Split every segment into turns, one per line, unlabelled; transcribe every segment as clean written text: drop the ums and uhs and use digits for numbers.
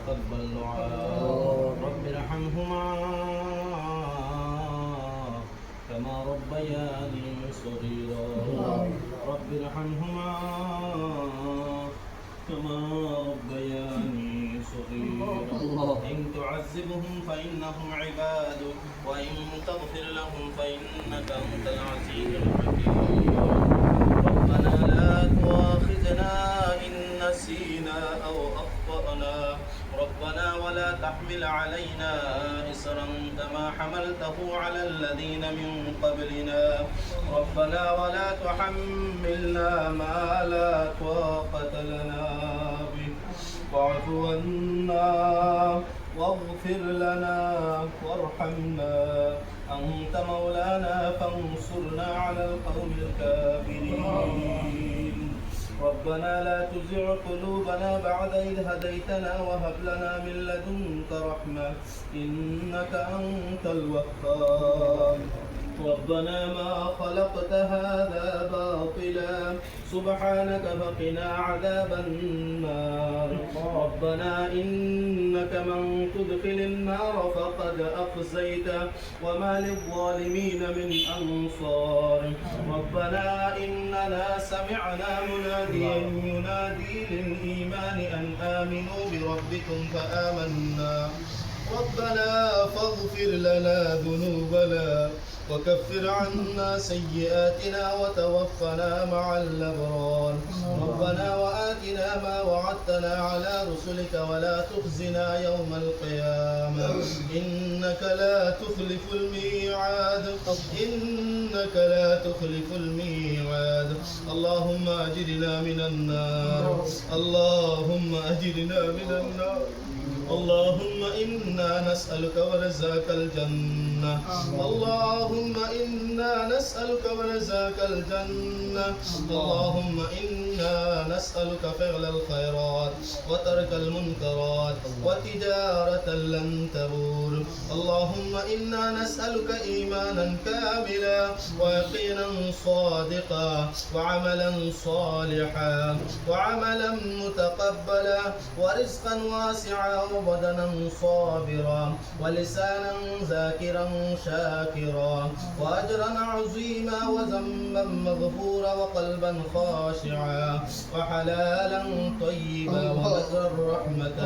وتقبل دعاء رب ارحمهما كما ربياني صغيرا رب ارحمهما كما ربياني صغيرا إن تعذبهم فإنهم عبادك وإن تغفر لهم فإنك أنت العزيز الحكيم ربنا لا تؤاخذنا إن نسينا أو أخطأنا ربنا ولا تحمل علينا إصرا كما حملته على الذين من قبلنا ربنا ولا تحملنا ما لا طاقة لنا به واعف عنا واغفر لنا وارحمنا أنت مولانا فانصرنا على القوم الكافرين ربنا لا تزغ قلوبنا بعد إذ هديتنا وهب لنا من لدنك رحمة إنك أنت الوهاب ربنا ما خلقت هذا باطلا سبحانك فقنا عذاب النار ربنا إنك من تدخل النار فقد أخزيته وما للظالمين من أنصار ربنا إننا سمعنا مناديا ينادي للإيمان أن آمنوا بربكم فآمنا ربنا فاغفر لنا ذنوبنا وكفر عنا سيئاتنا وتوفنا مع الأبرار ربنا وآتنا ما وعدتنا على رسلك ولا تخزنا يوم القيامة إنك لا تخلف الميعاد إنك لا تخلف الميعاد اللهم أجرنا من النار اللهم أجرنا من النار اللهم إنا نسألك ورزاك الجنة اللهم إنا نسألك ورزاك الجنة اللهم إنا نسألك فعل الخيرات وترك المنكرات وتجارة لن تبور اللهم إنا نسألك إيمانا كاملا ويقينا صادقا وعملا صالحا وعملا متقبلا ورزقا واسعا وبدنا صابرا ولسانا ذاكرا شاكرا وأجرا عظيما وذنبا مغفورا وقلبا خاشعا وحلالا طيبا ومجرا رحمة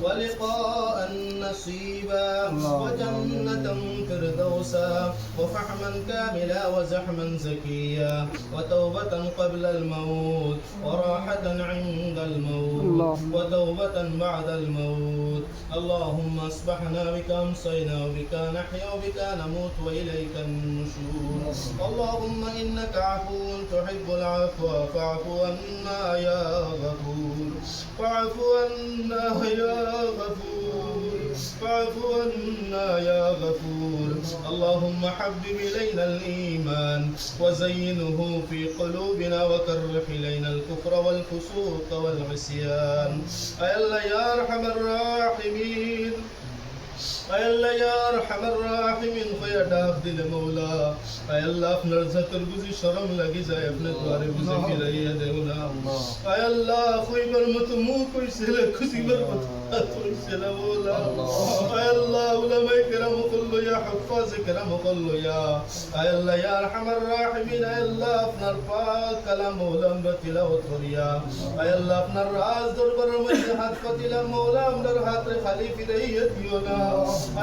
ولقاء نصيبا وجنة فردوسا وفحما كاملا وزحما زكيا وتوبة قبل الموت وراحة عند الموت وتوبة بعد الموت اللهم أصبحنا بك أمسينا وبك نحيا وبك نموت وإليك النشور اللهم إنك عفو تحب العفو فاعف عنا يا غفور فاعف عنا يا غفور فاعف عنا يا غفور اللهم حبب إلينا الإيمان وزينه في قلوبنا وكره إلينا الكفر والفسوق والعصيان أي الله يا أرحم الراحمين أي الله يا أرحم الراحمين خير داف دل مولا أي الله أفنر زكر گزي شرم لگی جائے اپنے دوارے گزي کی رہی ہے دیونا أي الله خوي برمت مو کوئی سلے کسی برمت توي سلے مولا أي الله علماء کرام قلو يا حفاظ کرام قلو يا أي الله يا أرحم الراحمين أي الله أفنر پاک کلام مولا بتلاوت وریا أي الله أفنر راز در برمت حد فتلا مولا امدر حاضر خليفي رہیت دیونا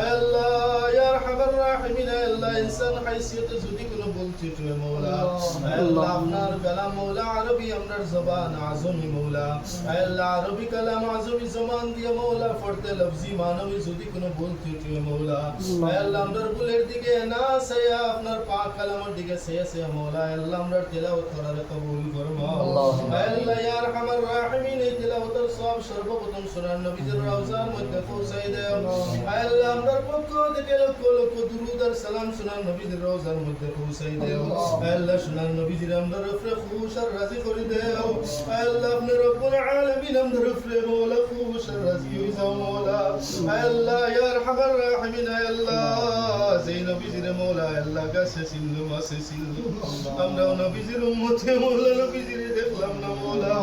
أي الله يا أرحم الراحمين أي الله إنسان حيثيت زودك نبولتي تو مولا أي الله أمنار كلام مولا عربي أمنار زبان عظمي مولا أي الله عربي كلام عظمي زمان دي مولا فرد لفظي مانوي زودك نبولتي تو مولا أي الله أمنار بولر ديگه ناس يا أمنار پاک كلام ديگه سيا مولا أي الله أمنار تلاوت قرار قبول فرما أي الله يا أرحم الراحمين تلاوت الصواب شربة سنن نبي الروزان متفو سيده أي الله أمنار پاکو ديگه لكو درود السلام سنن نبي الروزان متفو سيده أي الله سنن نبي أمنار رفر خوش الرزي خريده أي الله ابن رب العالمين أمنار رفر مولا خوش الرزي ويزا مولا أي الله يا أرحم الراحمين أي الله زين نبي مولا أي الله قاسي سنو ما سنو أمنا نبي أمتي مولا نبي دخلنا مولا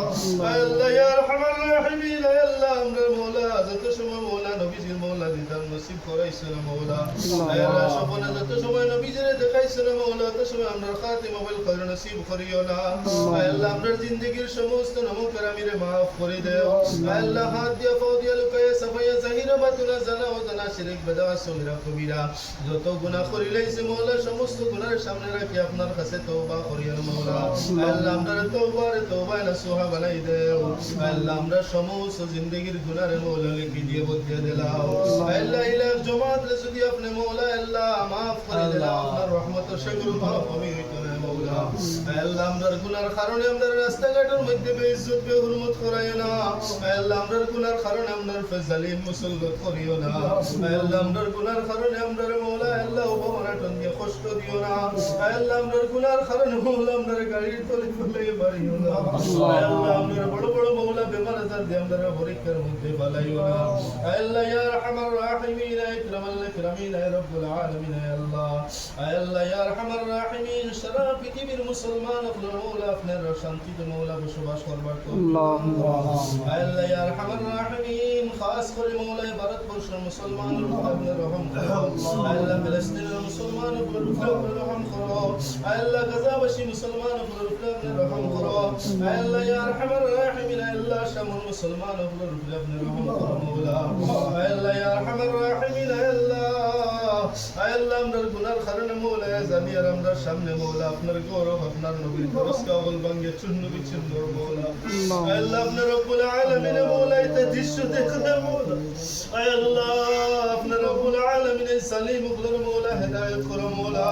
أي الله يا أرحم الراحمين أي الله أمنار مولا زتش নসিব করাইছো না মওলা আল্লাহ সপনে যত সময় নবীজিরে দেখাইছো না মওলা তত সময় আমরা খাতিমা বিল খায়র নসিব করিও না আল্লাহ আমরার জিন্দেগীর সমস্ত নমকরামিরে maaf করে দাও আল্লাহ হাত দিয়া পাও দিয়া লুকায়ে সাফায়া জাহিরা বাতুনা জানা ও জানা শিরক বেদা সগীরা কবিরা যত গুনাহ করিলাইছে মওলা সমস্ত গুনাহের সামনে রাখি আপনার কাছে তওবা করিও মওলা আল্লাহ আমরা তওবা নসুহা বানাই দাও আল্লাহ আমরা সমস্ত জিন্দেগীর গুনাহের মওলা লিখি দিয়ে বদলে দিলাও আল্লাহ ইলা জমাত রে যদি আপনি মওলা আল্লাহ maaf করে দিলাও আপনার রহমত ও শুকর মাফ কমি হইতো না মওলা আল্লাহ আমরার গুনার কারণে আমরা রাস্তাঘাটের মধ্যে বেইজ্জত বেহুরমত করাইও না আল্লাহ আমরার গুনার কারণে আমরা ফজলিম মুসলগত করিও না আল্লাহ আমরার গুনার কারণে আমরা মওলা আল্লাহ অপমানটন দিয়ে কষ্ট দিও না আল্লাহ আমরার গুনার কারণে মওলা আমরা গাড়ির তলে ফেলে মারিও না আল্লাহ আমরা বড় বড় মওলা বেমার আজার দিয়ে আমরা পরীক্ষার মধ্যে ফেলাইও না আল্লাহ ইয়া আরহামার রাহিমিন ইকরামাল ইকরামিন ইয়া রাব্বুল আলামিন আল্লাহ আল্লাহ ইয়া আরহামার রাহিমিন সারা পৃথিবীর মুসলমান আপনার মওলা আপনার শান্তিতে মওলা বসবাস করবার তো আল্লাহ ইয়া আরহামার রাহিমিন খাস করে মওলা ভারতবর্ষের মুসলমানের উপর আপনার রহম করো আল্লাহ ফিলিস্তিনের মুসলমানের উপর আপনার রহম করো আল্লাহ গাজাবাসী মুসলমানের উপর আপনার রহম করো আল্লাহ ইয়া আরহামার রাহিমিন আল্লাহ শামুল মুসলমানের উপর আপনার রহম করো মওলা আল্লাহ ইয়া আরহামার রাহিমিন আল্লাহ আমরার গুনার কারণে মওলা জানি আর আমরার সামনে মওলা আপনার গৌরব আপনার নবীর ফরজকে অবল ভাঙ্গে চূর্ণ বিচ্ছিন্ন মওলা আল্লাহ আপনার রব্বুল আলামিন মওলা এটা দৃশ্য দেখলে মওলা আল্লাহ আপনার রব্বুল আলামিন সালিম উগলর মওলা হেদায়েত করো মওলা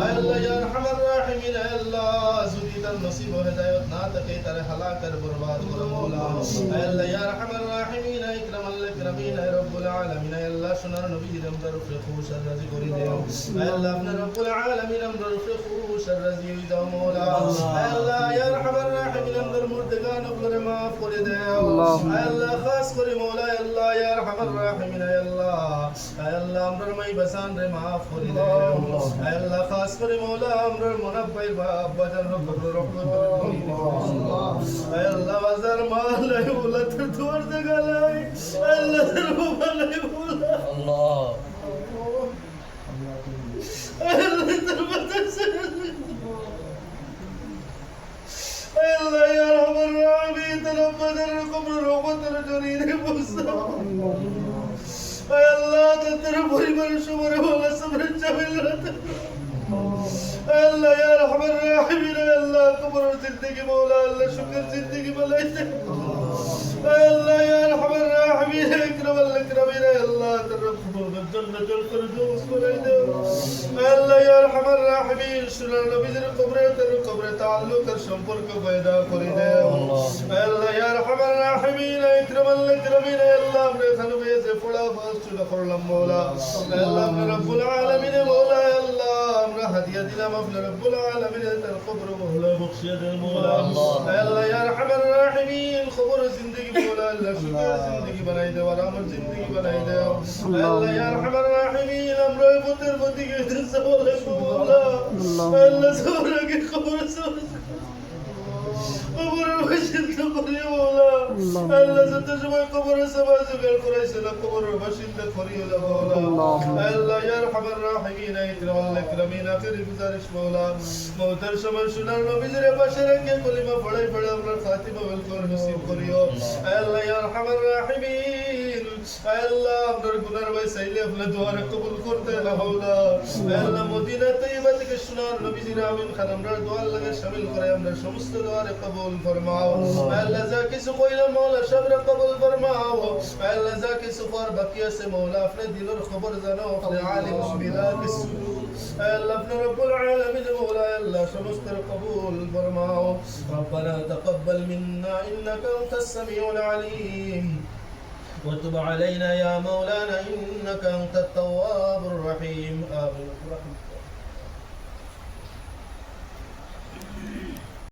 আল্লাহ ইয়া আরহামার রাহিমিন আল্লাহ যদি তার নসিব হেদায়েত না থাকে তার হালাক আর বরবাদ করো মওলা আল্লাহ ইয়া আরহামার রাহিমিন ইকরামাল ইকরামিন ইয়া রাব্বুল আলামিন আল্লাহ সোনার নবীর আমরার উপরে খুশ আর রাজি করে দাও আল্লাহ আপনার রব্বুল আলামিন আমরার উপরে খুশ আর রাজি হয়ে যাও মওলা আল্লাহ ইয়া আরহামার রাহিমিন আমরার মুরদেগান উপরে maaf করে দাও আল্লাহ খাস করে মওলা আল্লাহ ইয়া আরহামার রাহিমিন আল্লাহ আমরার মাই বাসান রে maaf করে দাও আল্লাহ খাস করে মওলা আমরার মুনাব্বাই আব্বা জান রব্বুল রহমত করে দাও আল্লাহ বাজার মাল লাই বলা তো তোর দেগালাই আল্লাহ রব্বুল মওলা আল্লাহ আল্লাহ দরবার সে আল্লাহ ইয়া রহমান রাহিম তরফদার কবর রহমতের জরিরে মুসা আল্লাহ তাদের পরিবার সবার ভালো সবর জামিল রাতে আল্লাহ ইয়া রহমান রাহিম আল্লাহ কবর জিন্দেগি মওলা আল্লাহ শুকর জিন্দেগি বানাইতে আল্লাহ ইয়া রহমান রাহিম ইকরামাল ইকরামিন আল্লাহ তরফদার জান্নাতুল ফিরদৌস বানাই দাও আল্লাহ ইয়া রহমান রাহিম সুনার নবীর কবরে তাআল্লুক আর সম্পর্ক পয়দা করে দাও আল্লাহ ইয়া রহমান রাহিম ইকরামাল ইকরামিন আল্লাহ আমরা এখানে বেজে পড়া ফাস্ট করলাম মওলা আল্লাহ রব্বুল আলামিন মওলা আল্লাহ আমরা হাদিয়া দিলাম আপনার রব্বুল আলামিন তার কবর মওলা বখশিয়া দেন মওলা আল্লাহ ইয়া রহমান রাহিম কবর জিন্দেগি মওলা আল্লাহ শুকর জিন্দেগি বানাই দাও আর আমার জিন্দেগি বানাই দাও আল্লাহ ইয়া রহমান রাহিম আমরা পথের প্রতিকে সওয়ালে মওলা আল্লাহ সওরাকে কবর কবরের বাসিন্দা করিও মওলা আল্লাহ যত সময় কবরের সবাই জোগাড় করাইছিল কবরের বাসিন্দা করিও মওলা আল্লাহ ইয়া আরহামার রাহিমিন ইকরামাল ইকরামিন আখিরি গুজারিশ মওলা মওতের সময় সোনার নবীর পাশে রেখে কলিমা পড়াই পড়ে আমরা খাতিমা বিল নসিব করিও আল্লাহ ইয়া আরহামার রাহিমিন আল্লাহ আপনার গুনার ভাই চাইলে আপনার দোয়া কবুল করতে না মওলা আল্লাহ মদিনা তৈয়বা থেকে সোনার নবীর আমিন খান আমরা দোয়া লাগে শামিল করে আমরা সমস্ত দোয়া কবুল ফরমাও আল্লাহ যা কিছু কইলাম মওলা সবরে কবুল ফরমাও আল্লাহ যা কিছু পর বাকি আছে মওলা আপনি দিলের খবর জানো আপনি আলিম বিলাদ সুদূর আল্লাহ আপনি রব্বুল আলামিন মওলা আল্লাহ সমস্ত কবুল ফরমাও ربنا تقبل منا انك انت السميع العليم وتب علينا يا مولانا انك انت التواب الرحيم امين